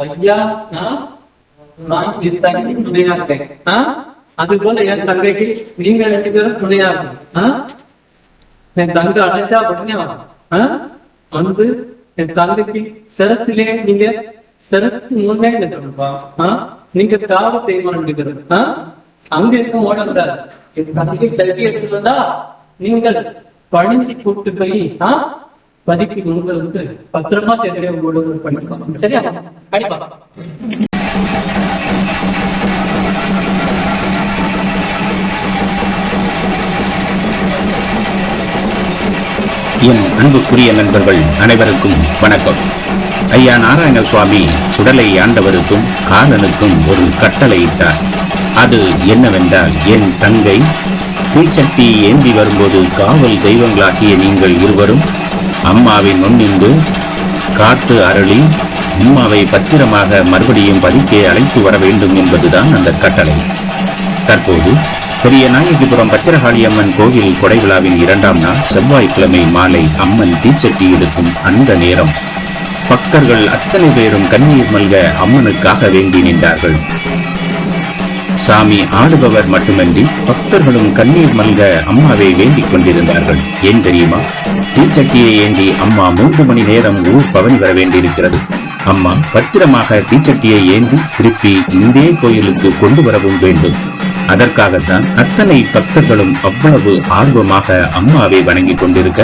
ஐயா நான் என் தங்கை துணையா இருக்கேன். அது போல என் தங்கைக்கு நீங்க 2 பேரும் துணையா இருக்கணும். என் தங்கை அழைச்சா உடனே வந்து என் தங்கைக்கு சிரசிலே நீங்க சிரசுக்கு முன்னே நிற்கணும்பா. நீங்க காவல் தெய்வம் 2 பேரும் அங்க இருக்க ஓடக்கூடாது. என் தங்கைக்கு செல்வி எடுத்துட்டு வந்தா நீங்கள் பணிஞ்சு கூப்பிட்டு போய் பதிக்கு உங்களுக்கு பத்திரமா சேர்த்து உங்களோட பண்ணிப்பாங்க. சரியா? கண்டிப்பா. என் அன்புக்குரிய நண்பர்கள் அனைவருக்கும் வணக்கம். ஐயா நாராயண சுவாமி சுடலை ஆண்டவருக்கும் காலனுக்கும் ஒரு கட்டளையிட்டார். அது என்னவென்றால், என் தங்கை தீச்சட்டி ஏந்தி வரும்போது காவல் தெய்வங்களாகிய நீங்கள் இருவரும் அம்மாவின் முன்னின்று காத்து அருளி அம்மாவை பத்திரமாக மறுபடியும் பதிக்கே அழைத்து வர வேண்டும் என்பதுதான் அந்த கட்டளை. தற்போது பெரிய நாயகிபுரம் பத்திரகாளி அம்மன் கோவில் கொடை விழாவின் 2ஆம் நாள் செவ்வாய்க்கிழமை மாலை அம்மன் தீச்சட்டி எடுக்கும் அந்த நேரம் பக்தர்கள் அத்தனை பேரும் கண்ணீர் மல்க அம்மனுக்காக வேண்டி நின்றார்கள். சாமி ஆடுபவர் மட்டுமன்றி பக்தர்களும் கண்ணீர் மல்க அம்மாவை வேண்டிக் கொண்டிருந்தார்கள். ஏன் தெரியுமா? தீச்சட்டியை ஏந்தி அம்மா 3 மணி நேரம் ஊர் பவனி வர வேண்டியிருக்கிறது. அம்மா பத்திரமாக தீச்சட்டியை ஏந்தி திருப்பி இந்தே கோயிலுக்கு கொண்டு வரவும் வேண்டும். அதற்காகத்தான் அத்தனை பக்தர்களும் அவ்வளவு ஆர்வமாக அம்மாவை வணங்கி கொண்டிருக்க,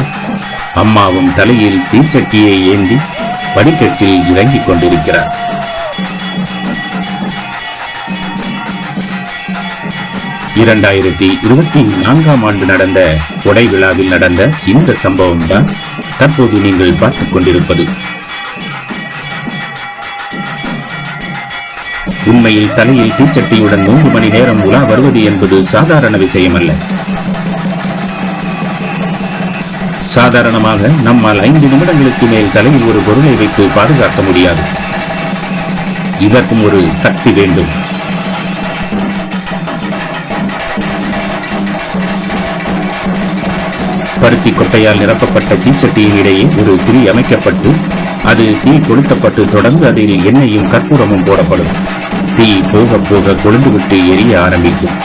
அம்மாவும் தலையில் தீச்சட்டியை ஏந்தி படிக்கட்டில் இறங்கிக் கொண்டிருக்கிறார். இரண்டாயிரத்தி 24ஆம் ஆண்டு நடந்த கொடை விழாவில் நடந்த இந்த சம்பவம் தான் தற்போது நீங்கள் பார்த்துக் கொண்டிருப்பது. உண்மையில் தலையில் தீச்சட்டியுடன் 3 மணி நேரம் உலா வருவது என்பது சாதாரண விஷயம் அல்ல. சாதாரணமாக நம்மால் 5 நிமிடங்களுக்கு மேல் தலையில் ஒரு பொருளை வைத்து பாதுகாக்க முடியாது. இதற்கும் ஒரு சக்தி வேண்டும். பருத்தி கொட்டையால் நிரப்பப்பட்ட தீச்சட்டியின் இடையே ஒரு திரி அமைக்கப்பட்டு அது தீ கொளுத்தப்பட்டு தொடர்ந்து அதில் எண்ணெயும் கற்பூரமும் போடப்படும். தீ போக போக கொழுந்து விட்டு எரிய ஆரம்பிக்கும்.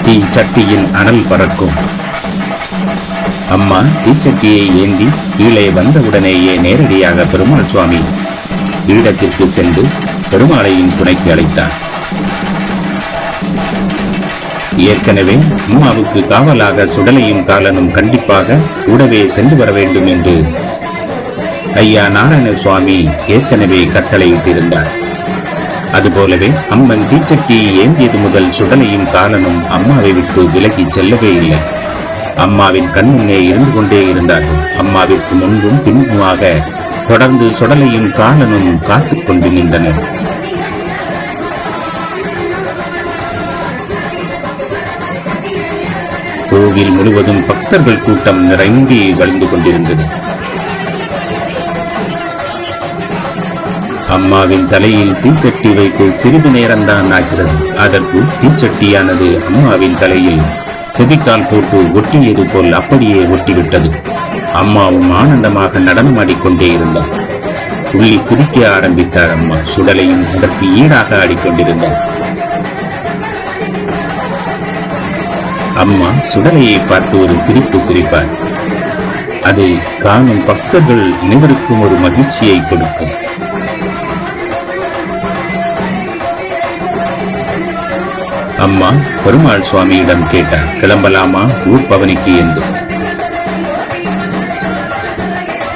தீ சட்டியின் அனல் பறக்கும். அம்மா தீச்சட்டியை ஏந்தி கீழே வந்தவுடனேயே நேரடியாக பெருமாள் சுவாமி பீடத்திற்கு சென்று பெருமாளையின் துணைக்கு அழைத்தார். ஏற்கனவே அம்மாவுக்கு காவலாக சுடலையும் காலனும் கண்டிப்பாக கூடவே சென்று வர வேண்டும் என்று ஐயா நாராயண சுவாமி ஏற்கனவே கட்டளையிட்டிருந்தார். அதுபோலவே அம்மன் தீச்சட்டியை ஏந்தியது முதல் சுடலையும் காலனும் அம்மாவை விட்டு விலகி செல்லவே இல்லை. அம்மாவின் கண்முன்னே இருந்து கொண்டே இருந்தார்கள். அம்மாவிற்கு முன்பும் பின்புமாக தொடர்ந்து சுடலையும் காலனும் காத்து கொண்டு நின்றனர். கோவில் முழுவதும் பக்தர்கள் கூட்டம் நிறைந்து வழிந்து கொண்டிருந்தது. அம்மாவின் தலையில் தீச்சட்டி வைத்து சிறிது நேரம்தான் ஆகிறது. அதற்கு தீச்சட்டியானது அம்மாவின் தலையில் புவிக்கால் போட்டு ஒட்டியது போல் அப்படியே ஒட்டிவிட்டது. அம்மாவும் ஆனந்தமாக நடனமாடிக்கொண்டே இருந்தார். துள்ளி குதிக்க ஆரம்பித்தார் அம்மா. சுடலையும் அதற்கு ஈடாக ஆடிக்கொண்டிருந்தார். அம்மா சுடலையை பார்த்து ஒரு சிரிப்பு சிரிப்பார். அது காணும் பக்தர்கள் அனைவருக்கும் ஒரு மகிழ்ச்சியை கொடுக்கும். அம்மா பெருமாள் சுவாமியிடம் கேட்டார், கிளம்பலாமா ஊர் பவனிக்கு என்று.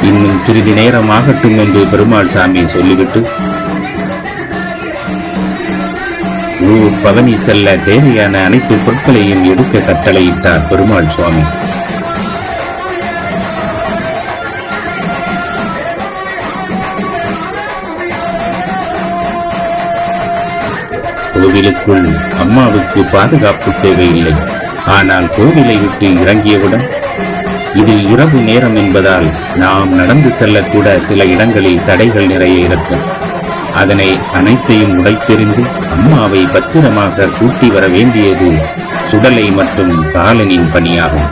இன்னும் சிறிது நேரம் ஆகட்டும் என்று பெருமாள் சாமி சொல்லிவிட்டு ஊர் பவனி செல்ல தேவையான அனைத்து பொருட்களையும் எடுக்க கட்டளையிட்டார் பெருமாள் சுவாமி. கோவிலுக்குள் அம்மாவுக்கு பாதுகாப்பு தேவையில்லை. ஆனால் கோவிலை விட்டு இறங்கியவுடன், இது இரவு நேரம் என்பதால் நாம் நடந்து செல்லக்கூட சில இடங்களில் தடைகள் நிறைய இருக்கும். அதனை அனைத்தையும் உடைத்தெறிந்து அம்மாவை பத்திரமாக கூட்டி வர வேண்டியது சுடலை மற்றும் காலனின் பணியாகும்.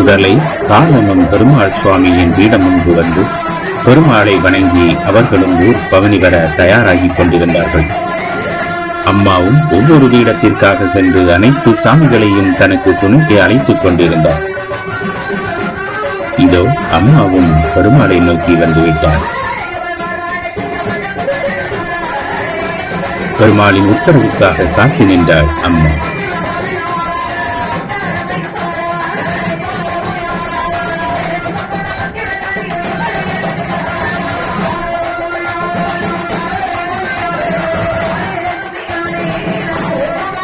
சுடலை காலனும் பெருமாள் சுவாமியின் பீடம் முன்பு வந்து பெருமாளை வணங்கி அவர்களும் ஊர் பவனி வர தயாராகி கொண்டிருந்தார்கள். அம்மாவும் ஒவ்வொரு பீடத்திற்காக சென்று அனைத்து சாமிகளையும் தனக்கு துணைக்கு அழைத்துக் கொண்டிருந்தார். இதோ அம்மாவும் பெருமாளை நோக்கி வந்துவிட்டார். பெருமாளின் உத்தரவுக்காக காத்து நின்றாள் அம்மா.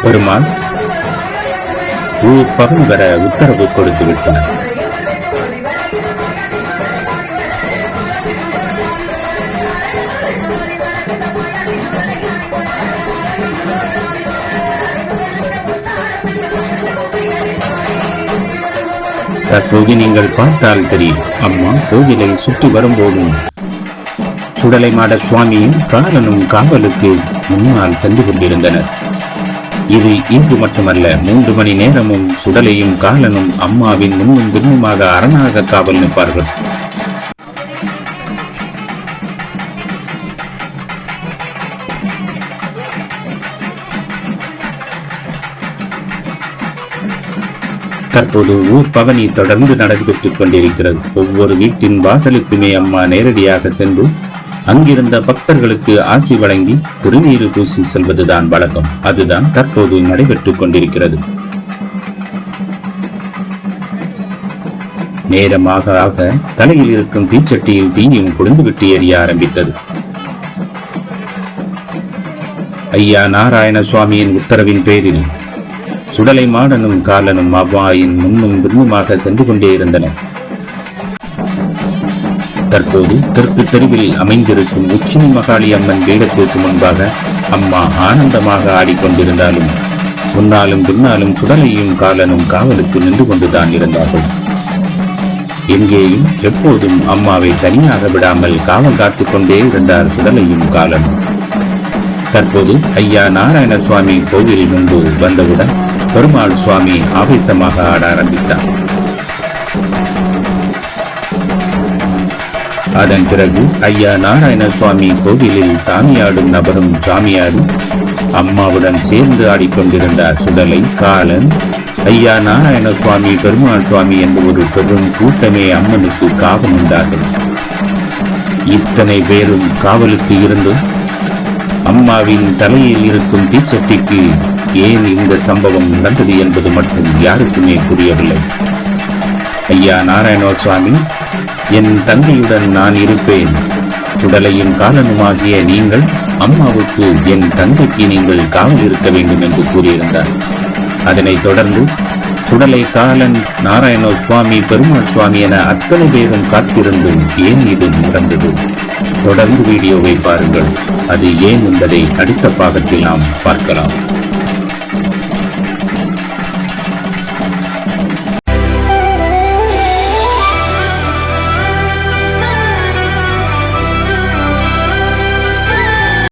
பெருமாள் ஊர் பகல் வர உத்தரவு கொடுத்து விட்டார். தற்போது நீங்கள் பார்த்தால் தெரியும், அம்மா கோவிலை சுற்றி வரும்போதும் சுடலை மாட சுவாமியும் காலனும் காவலுக்கு முன்னால் தந்து கொண்டிருந்தனர். இது இன்று மட்டுமல்ல, 3 மணி நேரமும் சுடலையும் காலனும் அம்மாவின் முன்னும் பின்னுமாக அரணாக காவல் நிற்பார்கள். தற்போது ஊர் பவனி தொடர்ந்து நடைபெற்றுக் கொண்டிருக்கிறது. ஒவ்வொரு வீட்டின் வாசலுக்குமே அம்மா நேரடியாக சென்று அங்கிருந்த பக்தர்களுக்கு ஆசி வழங்கி திருநீறு பூசி செல்வதுதான் வழக்கம். அதுதான் தற்போது நடைபெற்றுக் கொண்டிருக்கிறது. நேரமாக ஆக தலையில் இருக்கும் தீச்சட்டியில் தீயும் குளிர்ந்துவிட்டு எரிய ஆரம்பித்தது. ஐயா நாராயண சுவாமியின் உத்தரவின் பேரில் சுடலை மாடனும் காலனும் அவ்வாயின் முன்னும் பின்னுமாக சென்று கொண்டே இருந்தனர். தற்போது தெற்கு தெருவில் அமைந்திருக்கும் உச்சினி மகாளி அம்மன் பீடத்திற்கு முன்பாக அம்மா ஆனந்தமாக ஆடிக்கொண்டிருந்தாலும் முன்னாலும் பின்னாலும் சுடலையும் காலனும் காவலுக்கு நின்று கொண்டுதான் இருந்தார்கள். எங்கேயும் எப்போதும் அம்மாவை தனியாக விடாமல் காவல் காத்துக் கொண்டே இருந்தார் சுடலையும் காலனும். தற்போது ஐயா நாராயண சுவாமி கோவில் முன்பு வந்தவுடன் பெருமாள் சுவாமி ஆவேசமாக ஆட ஆரம்பித்தார். அதன் பிறகு ஐயா நாராயண சுவாமி கோவிலில் சாமியாடும் நபரும் சாமியாடும் அம்மாவுடன் சேர்ந்து ஆடிக்கொண்டிருந்தார். சுடலை, காலன், ஐயா நாராயண சுவாமி, பெருமாள் சுவாமி என்ற ஒரு பெரும் கூட்டமே அம்மனுக்கு காவல் நின்றார்கள். இத்தனை பேரும் காவலுக்கு இருந்தும் அம்மாவின் தலையில் இருக்கும் தீச்சட்டிக்கு ஏன் இந்த சம்பவம் நடந்தது என்பது மட்டும் யாருக்குமே புரியவில்லை. ஐயா நாராயண சுவாமி, என் தங்கையுடன் நான் இருப்பேன். சுடலையும் காலனுமாகிய நீங்கள் அம்மாவுக்கு என் தங்கைக்கு நீங்கள் காவல் இருக்க வேண்டும் என்று கூறியிருந்தார். அதனைத் தொடர்ந்து சுடலை, காலன், நாராயண சுவாமி, பெருமாள் சுவாமி என அத்தனை பேரும் காத்திருந்தும் ஏன் இது நடந்தது? தொடர்ந்து வீடியோவை பாருங்கள். அது ஏன் என்பதை அடுத்த பாகத்தில் நாம் பார்க்கலாம்.